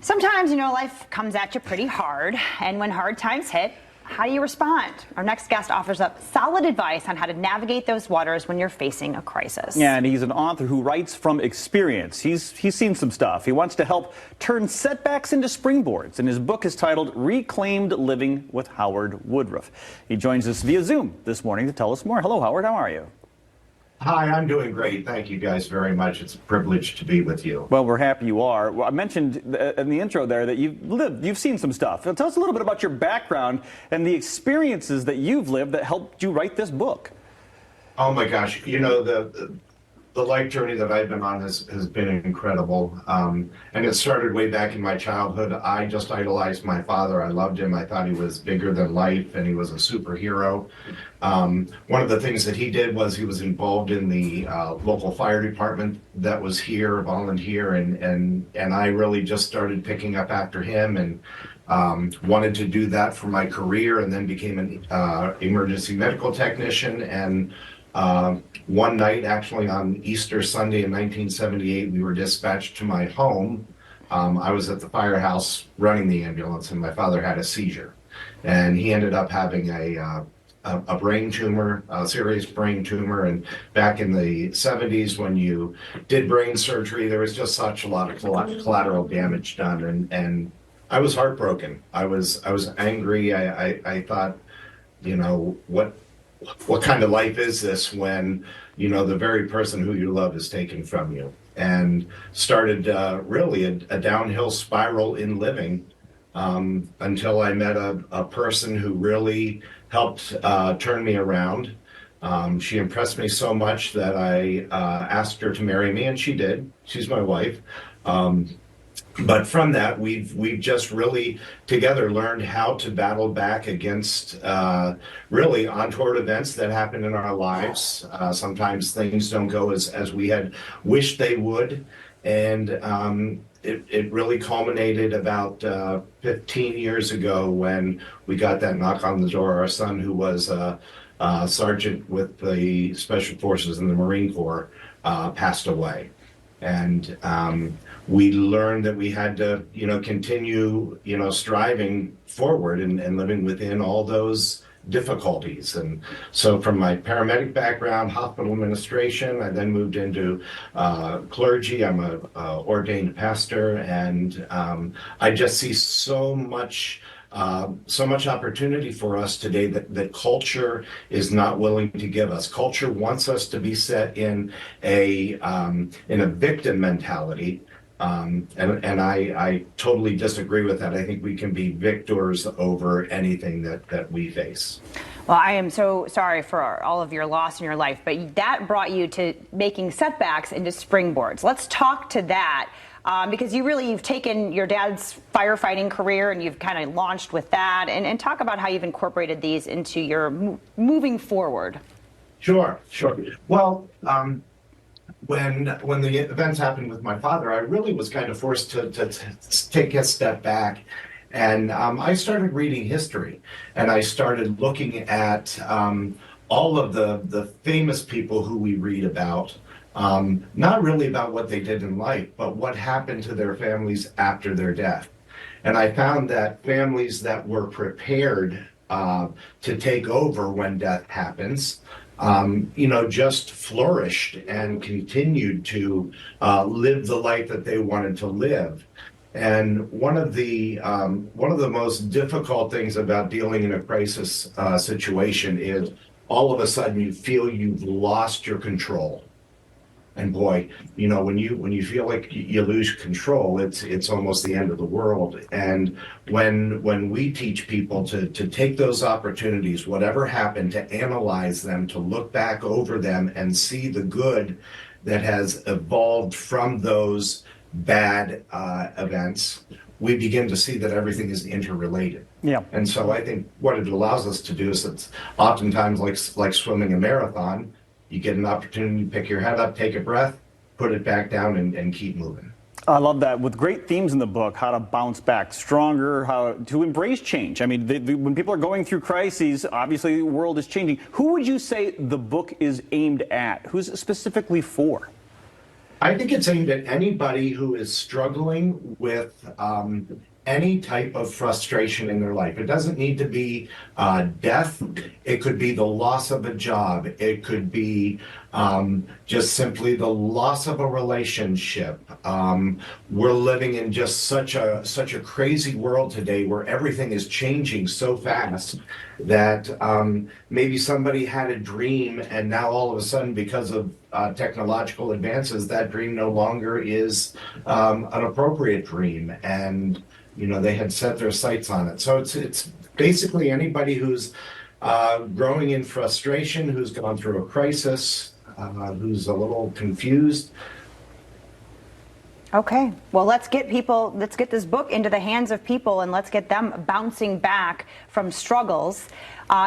Sometimes, life comes at you pretty hard, and when hard times hit, how do you respond? Our next guest offers up solid advice on how to navigate those waters when you're facing a crisis. Yeah, and he's an author who writes from experience. He's seen some stuff. He wants to help turn setbacks into springboards, and his book is titled Reclaimed Living with Howard Woodruff. He joins us via Zoom this morning to tell us more. Hello, Howard. How are you? Hi, I'm doing great. Thank you guys very much. It's a privilege to be with you. Well, we're happy you are. Well, I mentioned in the intro there that you've seen some stuff. Tell us a little bit about your background and the experiences that you've lived that helped you write this book. Oh my gosh, the life journey that I've been on has been incredible. And it started way back in my childhood. I just idolized my father. I loved him. I thought he was bigger than life and he was a superhero. One of the things that he did was he was involved in the local fire department that was here, volunteer, and I really just started picking up after him and wanted to do that for my career, and then became an emergency medical technician. And one night, actually on Easter Sunday in 1978, we were dispatched to my home. I was at the firehouse running the ambulance, and my father had a seizure, and he ended up having a brain tumor, a serious brain tumor. And back in the 70s, when you did brain surgery, there was just such a lot of collateral damage done, and I was heartbroken. I was angry. I thought, what kind of life is this when, the very person who you love is taken from you? And started really a downhill spiral in living until I met a person who really helped turn me around. She impressed me so much that I asked her to marry me, and she did. She's my wife. But from that, we've just really together learned how to battle back against really untoward events that happen in our lives. Sometimes things don't go as we had wished they would. And it really culminated about 15 years ago when we got that knock on the door. Our son, who was a sergeant with the Special Forces in the Marine Corps, passed away. And we learned that we had to, continue, striving forward and living within all those difficulties. And so from my paramedic background, hospital administration, I then moved into clergy. I'm a ordained pastor, and I just see so much opportunity for us today that culture is not willing to give us. Culture wants us to be set in a victim mentality. And I totally disagree with that. I think we can be victors over anything that we face. Well, I am so sorry for all of your loss in your life, but that brought you to making setbacks into springboards. Let's talk to that. Because you've taken your dad's firefighting career and you've kind of launched with that, and talk about how you've incorporated these into your moving forward. Sure. Well, when the events happened with my father, I really was kind of forced to take a step back. And I started reading history, and I started looking at all of the famous people who we read about. Not really about what they did in life, but what happened to their families after their death. And I found that families that were prepared to take over when death happens, just flourished and continued to live the life that they wanted to live. And one of the most difficult things about dealing in a crisis situation is all of a sudden you feel you've lost your control. And boy, when you feel like you lose control, it's almost the end of the world. And when we teach people to take those opportunities, whatever happened, to analyze them, to look back over them and see the good that has evolved from those bad events, we begin to see that everything is interrelated. Yeah. And so I think what it allows us to do is it's oftentimes like swimming a marathon. You get an opportunity to pick your head up, take a breath, put it back down, and keep moving. I love that. With great themes in the book, how to bounce back stronger, how to embrace change. I mean, when people are going through crises, obviously the world is changing. Who would you say the book is aimed at? Who's it specifically for? I think it's aimed at anybody who is struggling with any type of frustration in their life. It doesn't need to be death. It could be the loss of a job. It could be just simply the loss of a relationship. We're living in just such a crazy world today where everything is changing so fast that maybe somebody had a dream and now all of a sudden, because of technological advances, that dream no longer is an appropriate dream, and they had set their sights on it. So it's basically anybody who's growing in frustration, who's gone through a crisis, who's a little confused. Okay, well, let's get this book into the hands of people and let's get them bouncing back from struggles.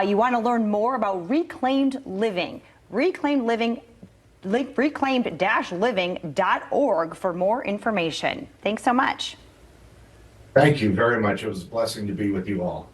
You want to learn more about reclaimed living. Reclaimed-living.org for more information. Thanks so much. Thank you very much. It was a blessing to be with you all.